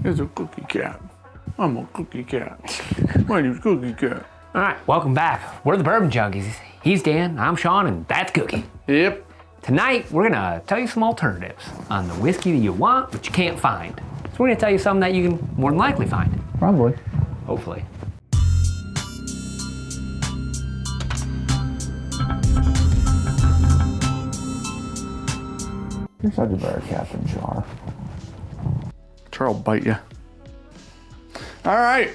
is a cookie cat. I'm a cookie cat. My name's Cookie Cat. All right, welcome back. We're the Bourbon Junkies. He's Dan, I'm Sean, and that's Cookie. Yep. Tonight, we're gonna tell you some alternatives on the whiskey that you want, but you can't find. So we're gonna tell you something that you can more than likely find. Probably. Hopefully. You're such a better Captain Char. Char will bite you. All right,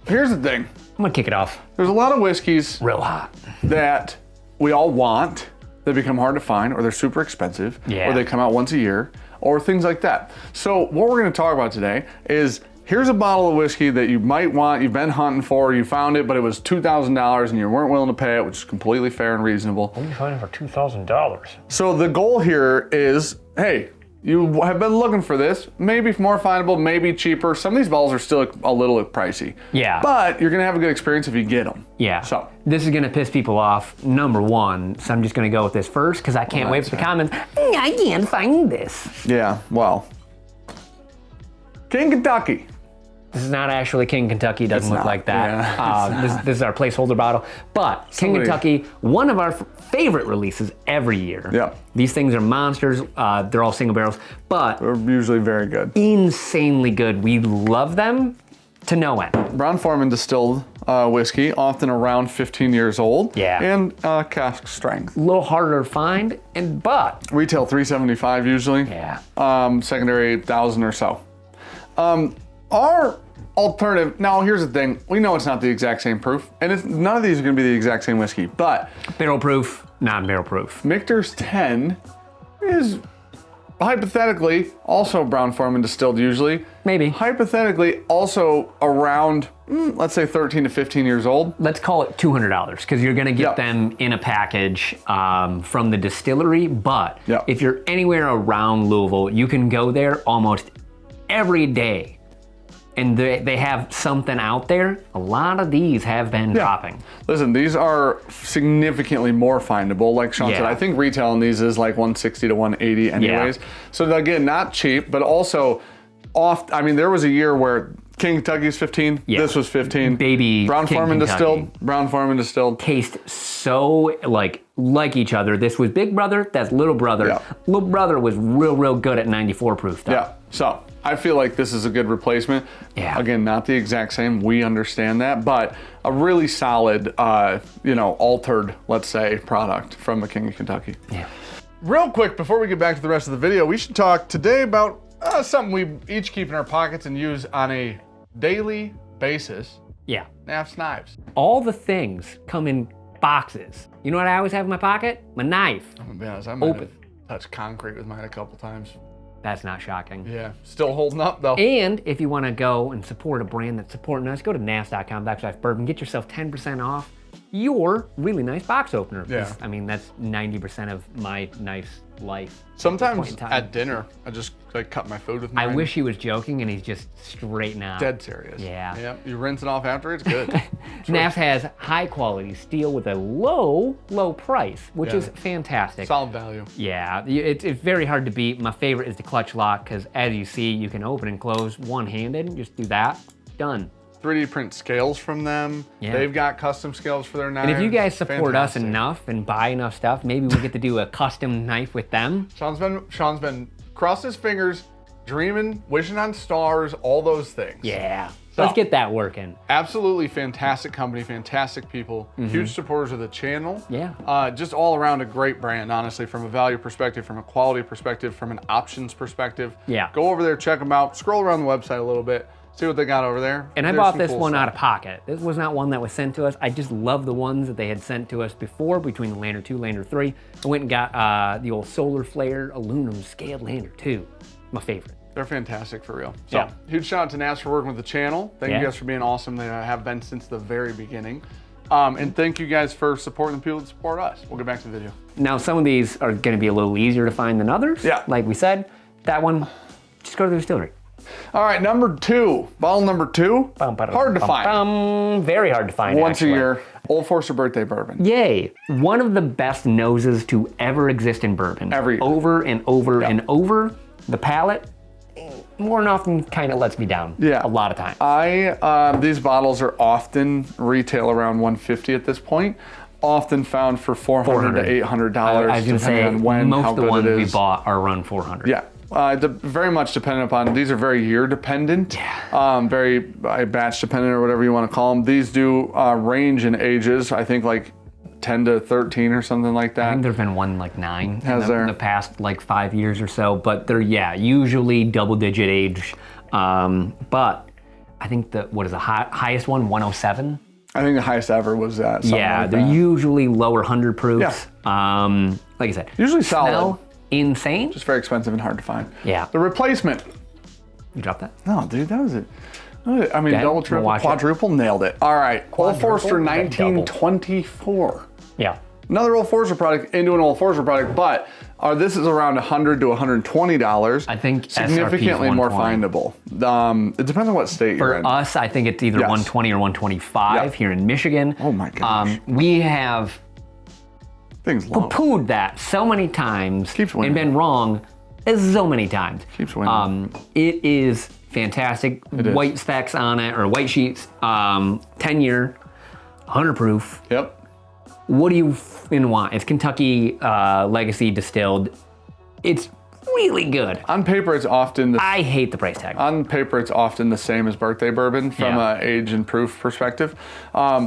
here's the thing. I'm gonna kick it off. There's a lot of whiskeys Real hot. that we all want. They become hard to find, or they're super expensive, Yeah. or they come out once a year, or things like that. So what we're gonna talk about today is, here's a bottle of whiskey that you might want, you've been hunting for, you found it, but it was $2,000 and you weren't willing to pay it, which is completely fair and reasonable. What are you finding for $2,000? So the goal here is, hey, you have been looking for this, maybe more findable, maybe cheaper. Some of these bottles are still a little pricey. Yeah. But you're gonna have a good experience if you get them. Yeah. So. This is gonna piss people off, number one, so I'm just gonna go with this first, because I can't wait for the comments. I can't find this. Yeah, well. King Kentucky. This is not actually King Kentucky, doesn't look not, like that. yeah. This is our placeholder bottle. But King Kentucky, one of our favorite releases every year. Yeah. These things are monsters. They're all single barrels, but They're usually very good. insanely good. We love them to no end. Brown-Forman distilled whiskey, often around 15 years old. Yeah. And cask strength. A little harder to find, but Retail $375 usually. yeah. Secondary 8,000 or so. Our alternative, now here's the thing, we know it's not the exact same proof, and none of these are gonna be the exact same whiskey, but Barrel proof, non-barrel proof. Michter's 10 is hypothetically also Brown-Forman distilled usually. Maybe. Hypothetically also around, let's say 13 to 15 years old. Let's call it $200 because you're gonna get Yep. them in a package from the distillery, but Yep. if you're anywhere around Louisville, you can go there almost every day and they have something out there. A lot of these have been dropping. Listen, these are significantly more findable. Like Sean said, Yeah. I think retail on these is like 160 to 180 anyways. So again, not cheap, but also I mean, there was a year where King Kentucky's 15, this was 15. Baby Brown-Forman King distilled, Brown-Forman distilled. Taste so like each other. This was Big Brother, that's Little Brother. Yeah. Little Brother was real good at 94 proof though. Yeah, so I feel like this is a good replacement. Yeah. Again, not the exact same, we understand that, but a really solid, altered, let's say, product from the King of Kentucky. Yeah. Real quick, before we get back to the rest of the video, we should talk today about something we each keep in our pockets and use on a daily basis. Yeah. Knafs knives. All the things come in boxes. You know what I always have in my pocket? My knife. I'm gonna be honest, I might Open. have touched concrete with mine a couple times. That's not shocking. Yeah, still holding up though. And if you want to go and support a brand that's supporting us, go to knafs.com/bourbon, get yourself 10% off your really nice box opener. Yeah. I mean, that's 90% of my knife's life. Sometimes at dinner, I just like cut my food with mine. I wish he was joking and he's just straight now. Dead serious. Yeah. Yep, you rinse it off after, it's good. Knafs has high quality steel with a low price, which Yeah. is fantastic. Solid value. Yeah, it's very hard to beat. My favorite is the clutch lock because as you see, you can open and close one-handed. Just do that, done. 3D print scales from them. Yeah. They've got custom scales for their knives. And if you guys support us Fantastic. enough and buy enough stuff, maybe we'll get to do a custom knife with them. Sean's been crossing his fingers, dreaming, wishing on stars, all those things. Yeah, So- let's get that working. Absolutely fantastic company, fantastic people, huge supporters of the channel. Yeah. Just all around a great brand, honestly, from a value perspective, from a quality perspective, from an options perspective. Yeah. Go over there, check them out, scroll around the website a little bit, see what they got over there. And I There's bought some this cool one stuff. out of pocket. This was not one that was sent to us. I just love the ones that they had sent to us before between the Lander 2, Lander 3. I went and got the old Solar Flare aluminum scaled Lander 2. My favorite. They're fantastic for real. So, Yeah. huge shout out to Knafs for working with the channel. Thank Yeah. you guys for being awesome. They have been since the very beginning. And thank you guys for supporting the people that support us. We'll get back to the video. Now, some of these are going to be a little easier to find than others. Yeah. Like we said, that one, just go to the distillery. All right, number 2. Bottle number 2. Hard to find. Very hard to find, Once actually. a year. Old Forester Birthday Bourbon. Yay. One of the best noses to ever exist in bourbon. Every year. Over and over and over. The palate, more than often kind of lets me down. Yeah. A lot of times. These bottles are often retail around $150 at this point. Often found for $400 to $800, I was going to say, on when, most how of the good ones it we is. bought are around $400. Yeah. Very much dependent upon, these are very year dependent, very batch dependent or whatever you want to call them. These do range in ages, I think like 10 to 13 or something like that. I think there's been one like 9 in the past like 5 years or so, but they're usually double-digit age. But I think the highest one, 107? I think the highest ever was that. Yeah, like they're that. usually lower 100 proofs. Yeah. Like I said, Usually solid. smell insane. Just very expensive and hard to find. Yeah. The replacement. You dropped that? No, dude, that was it. I mean, Okay, double, we'll triple, watch it. quadruple, nailed it. All right, Old Forester Quadruple? Double. 1924. Yeah. Another Old Forester product into an Old Forester product, but this is around $100 to $120. I think significantly SRP is more 120. findable. It depends on what state you're For in. us, I think it's either Yes. 120 or 125 Yep. here in Michigan. Oh my gosh. We have Things low. poo-pooed that so many times Keeps winning. and been wrong so many times. Keeps winning. It is fantastic. It is. White specs on it, or white sheets, 10-year, 100 proof. Yep. What do you f***ing want? It's Kentucky Legacy distilled. It's really good. On paper, it's often I hate the price tag. the same as birthday bourbon from Yeah. an age and proof perspective.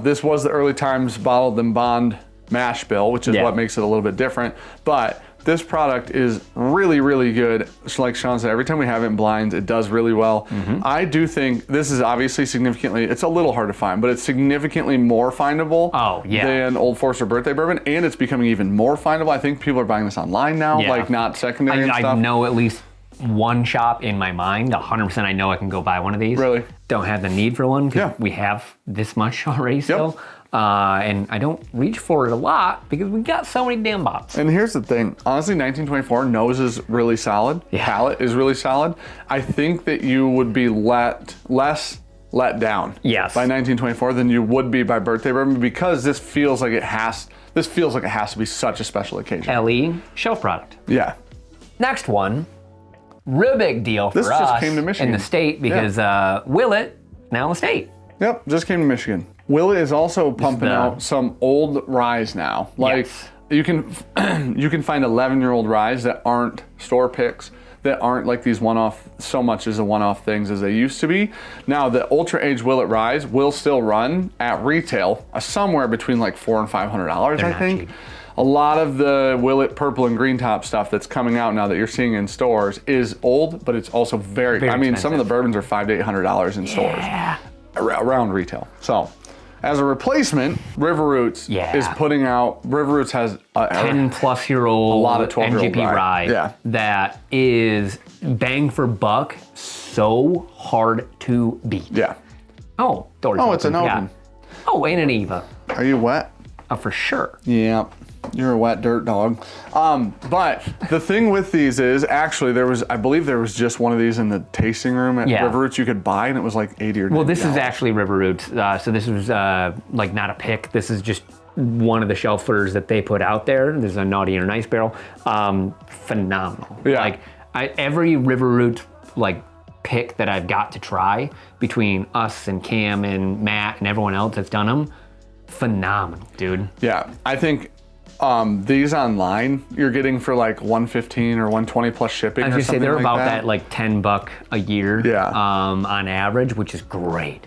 This was the early times bottled and bond mash bill, which is Yeah. what makes it a little bit different. But this product is really, really good. So like Sean said, every time we have it in blinds, it does really well. I do think this is obviously significantly, it's a little hard to find, but it's significantly more findable than Old Forester birthday bourbon, and it's becoming even more findable. I think people are buying this online now, Yeah. like not secondary and I stuff. know at least one shop in my mind, 100% I know I can go buy one of these. Really? Don't have the need for one because Yeah. we have this much already still. And I don't reach for it a lot because we got so many damn bottles. And here's the thing, honestly, 1924 nose is really solid. Yeah. Palate is really solid. I think that you would be less let down Yes. by 1924 than you would be by birthday bourbon because this feels like it has to be such a special occasion. LE shelf product. Yeah. Next one, real big deal for This us just came to Michigan. in the state because Willett now in the state. Yep, just came to Michigan. Willett is also pumping the- out some old Rise now. Like Yes. you can find 11-year-old Rise that aren't store picks, that aren't like these one-off, so much as a one-off things as they used to be. Now the ultra aged Willett Rise will still run at retail somewhere between like $400 and $500, They're I not think. cheap. A lot of the Willett purple and green top stuff that's coming out now that you're seeing in stores is old, but it's also very I mean, some of the expensive. bourbons are $500 to $800 in stores. Yeah. Around retail. So, as a replacement, Riverroots is putting out. Riverroots has 10-plus-year-old a lot of 12-year-old MGP rye. rye Yeah. that is bang for buck, so hard to beat. Yeah. Oh, doors Oh, it's an open. open. Yeah. Oh, and an Eva. Are you wet? For sure. Yeah. You're a wet dirt dog. But the thing with these is actually I believe there was just one of these in the tasting room at Riverroots you could buy, and it was like 80 or 90 Well, this is actually Riverroots. So this was like not a pick. This is just one of the shelfers that they put out there. There's a naughty and a nice barrel. Phenomenal. Yeah. Like every Riverroots like pick that I've got to try between us and Cam and Matt and everyone else that's done them, phenomenal, dude. Yeah. I think these online you're getting for like $115 or $120 plus shipping. I was or gonna say something they're like about that. that like $10 a year. Yeah. On average, which is great.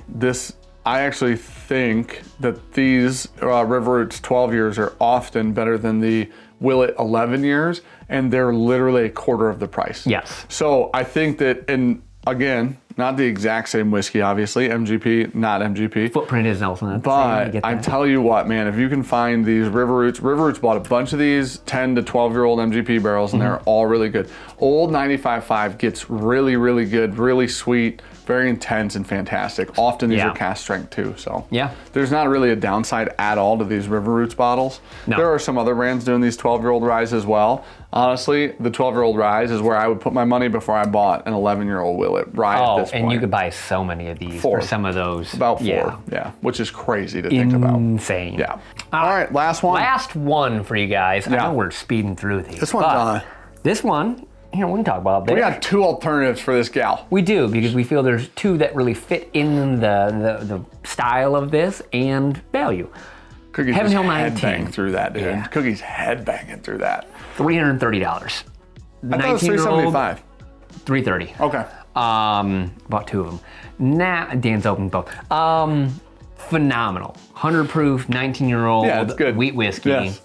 I actually think that these Riverroots 12 years are often better than the Willett 11 years, and they're literally a quarter of the price. Yes. So I think that, and again, not the exact same whiskey, obviously. MGP, not MGP. Footprint is also not the same. But get I that. tell you what, man, if you can find these Riverroots bought a bunch of these 10 to 12-year-old MGP barrels, and they're all really good. Old 95.5 gets really, really good, really sweet, very intense and fantastic. Often these are cast strength too, so there's not really a downside at all to these Riverroots bottles. No. There are some other brands doing these 12-year-old Rise as well. Honestly, the 12-year-old Rise is where I would put my money before I bought an 11-year-old Willett Rye at this point. And you could buy so many of these for some of those. About 4, which is crazy to think about. Insane. Yeah. All right, last one. Last one for you guys. I know we're speeding through these. This one's this one here, we can talk about that. We got 2 alternatives for this gal. We do, because we feel there's 2 that really fit in the style of this and value. Cookie's Heaven Hill headbang 19. through that, dude. Yeah. Cookie's headbanging through that. $330. I thought it was $375. $330. Okay. Bought 2 of them. Dan's opened both. Phenomenal. 100 proof, 19-year-old Yeah, it's good. wheat whiskey. Yes.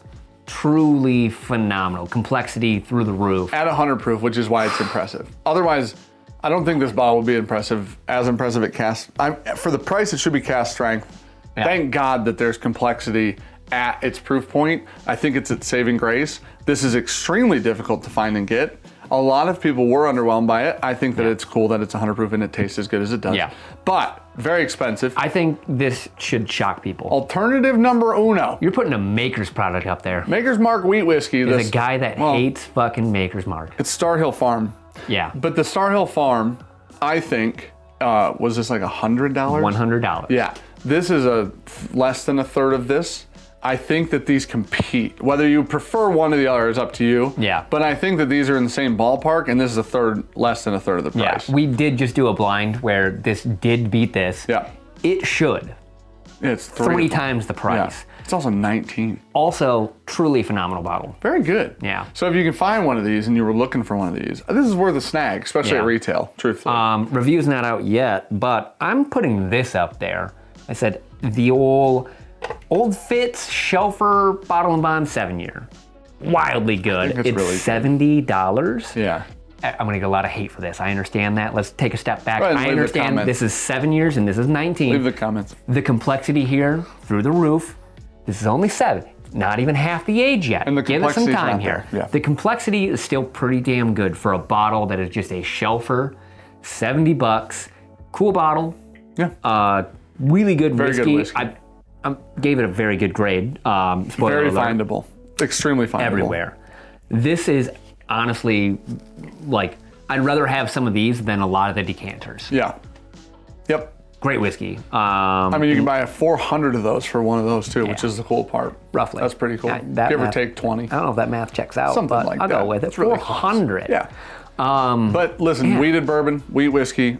Truly phenomenal. Complexity through the roof. At 100 proof, which is why it's impressive. Otherwise, I don't think this bottle would be as impressive at cast. For the price, it should be cast strength. Yeah. Thank God that there's complexity at its proof point. I think it's its saving grace. This is extremely difficult to find and get. A lot of people were underwhelmed by it. I think that it's cool that it's 100 proof and it tastes as good as it does. Yeah. But very expensive. I think this should shock people. Alternative number uno. You're putting a Maker's product up there. Maker's Mark wheat whiskey. There's a guy that hates fucking Maker's Mark. It's Star Hill Farm. Yeah. But the Star Hill Farm, I think, was this like $100? $100. Yeah. This is less than a third of this. I think that these compete. Whether you prefer one or the other is up to you. Yeah. But I think that these are in the same ballpark, and this is less than a third of the price. Yeah. We did just do a blind where this did beat this. Yeah. It should. It's 3 times the price. Yeah. It's also 19. Also, truly phenomenal bottle. Very good. Yeah. So if you can find one of these and you were looking for one of these, this is worth a snag, especially Yeah. at retail, truthfully. Review's not out yet, but I'm putting this up there. I said the old Fitz Shelfer Bottle and Bond 7-year. Wildly good. think it's It's really $70. yeah. I'm gonna get a lot of hate for this. I understand that. Let's take a step back. Go ahead and I leave the understand comments. this is 7 years and this is 19. Leave the comments. The complexity here through the roof. This is only 7. Not even half the age yet. And the Give it some complexity's time not here. there. Yeah. The complexity is still pretty damn good for a bottle that is just a shelfer. $70. Cool bottle. Yeah. Really good Very whiskey. good whiskey. I gave it a very good grade. Spoiler Very alert. findable. Extremely findable. Everywhere. This is honestly, like, I'd rather have some of these than a lot of the decanters. Yeah. Yep. Great whiskey. I mean, you can buy a 400 of those for one of those too, which is the cool part. Roughly. That's pretty cool. That Give or math- take 20. I don't know if that math checks out, Something but like I'll that. go with it. It's really close. 400. Yeah. But listen, wheated bourbon, wheat whiskey.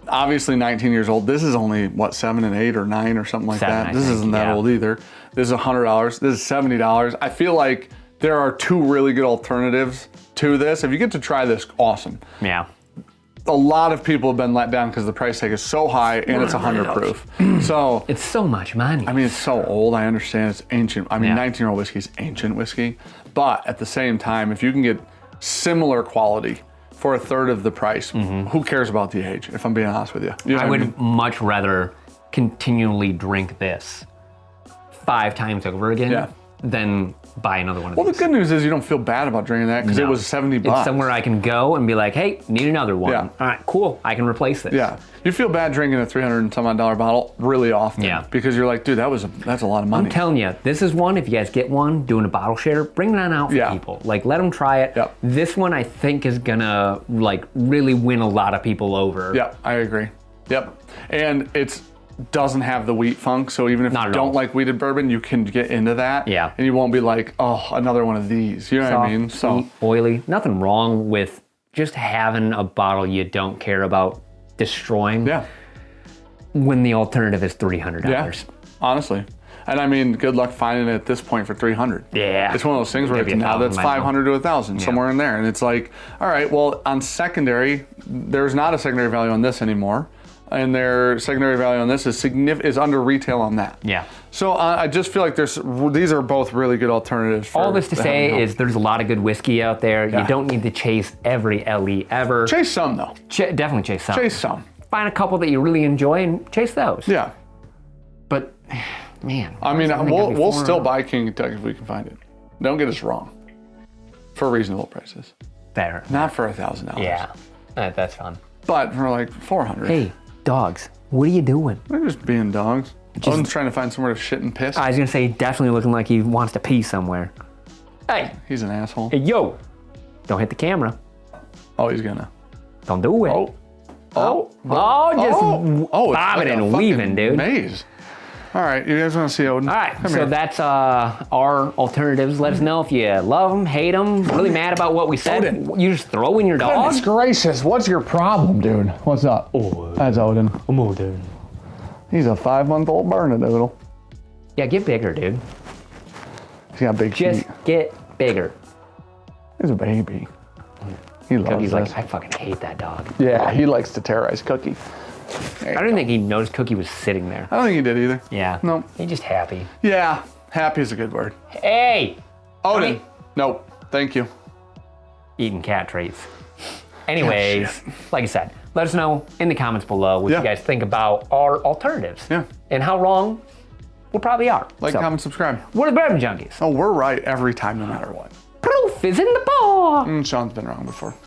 Obviously 19 years old. This is only, what, 7 and 8 or 9 or something like 7, that. I This think, isn't that yeah. old either. This is $100. This is $70. I feel like there are 2 really good alternatives to this. If you get to try this, awesome. Yeah. A lot of people have been let down because the price tag is so high and it's 100 proof. So, It's so much money. I mean, it's so old. I understand it's ancient. I mean, Yeah. 19-year-old whiskey is ancient whiskey. But at the same time, if you can get similar quality for a third of the price, who cares about the age, if I'm being honest with you? You know I what would much rather continually drink this 5 times over again Yeah. than buy another one of Well, the these. good news is you don't feel bad about drinking that because it No. was $70. It's somewhere I can go and be like, hey, need another one. Yeah. All right, cool. I can replace this. Yeah, you feel bad drinking a $300 and some odd dollar bottle really often. Yeah. Because you're like, dude, that's a lot of money. I'm telling you, this is one, if you guys get one, doing a bottle share, bring it on out for Yeah. people. Like, let them try it. Yep. This one, I think, is gonna, like, really win a lot of people over. Yep, I agree. Yep, and it's doesn't have the wheat funk, so even if Not you at don't all. like wheated bourbon, you can get into that. Yeah. And you won't be like, oh, another one of these. You know what I mean? So Sweet, oily. Nothing wrong with just having a bottle you don't care about destroying yeah, when the alternative is $300. yeah, honestly. And I mean, good luck finding it at this point for 300. Yeah. It's one of those things where Maybe it's, now 1,000 that's might as well. 500 to 1,000, somewhere in there. And it's like, all right, well, on secondary, there's not a secondary value on this anymore. And their secondary value on this is under retail on that. Yeah. So I just feel like these are both really good alternatives. For All this to the say Heaven Hill. is there's a lot of good whiskey out there. Yeah. You don't need to chase every LE ever. Chase some though. Definitely chase some. Chase some. Find a couple that you really enjoy and chase those. Yeah. But, man. I mean, think it'd be we'll 400. still buy King Kentucky if we can find it. Don't get us wrong. For reasonable prices. Fair. Not for $1,000. Yeah. That's fun. But for like 400. Hey, dogs, what are you doing? They're just being dogs. Owen's trying to find somewhere to shit and piss. I was gonna say, definitely looking like he wants to pee somewhere. Hey, He's an asshole. hey, yo, don't hit the camera. Oh, he's gonna. Don't do it. Oh. just it's bobbing like a and fucking weaving, dude. Maze. All right, you guys want to see Odin? All right, Come so here. that's our alternatives. Let us know if you love them, hate them, really mad about what we said. Odin. You just throw in your dog? Goodness gracious, what's your problem, dude? What's up? That's Odin. I'm Odin. He's a 5-month-old Bernedoodle. Yeah, get bigger, dude. He's got big Just feet. get bigger. He's a baby. He loves Cookie's this. like, I fucking hate that dog. Yeah, he likes to terrorize Cookie. I don't think he noticed Cookie was sitting there. I don't think he did either. Yeah. Nope. He's just happy. Yeah, happy is a good word. Hey! Odin. Nope. Thank you. Eating cat treats. Anyways, like I said, let us know in the comments below what Yeah. you guys think about our alternatives. Yeah. And how wrong we probably are. Like, So, comment, subscribe. we're the Bourbon Junkies. Oh, we're right every time, no matter what. Proof is in the pudding. Sean's been wrong before.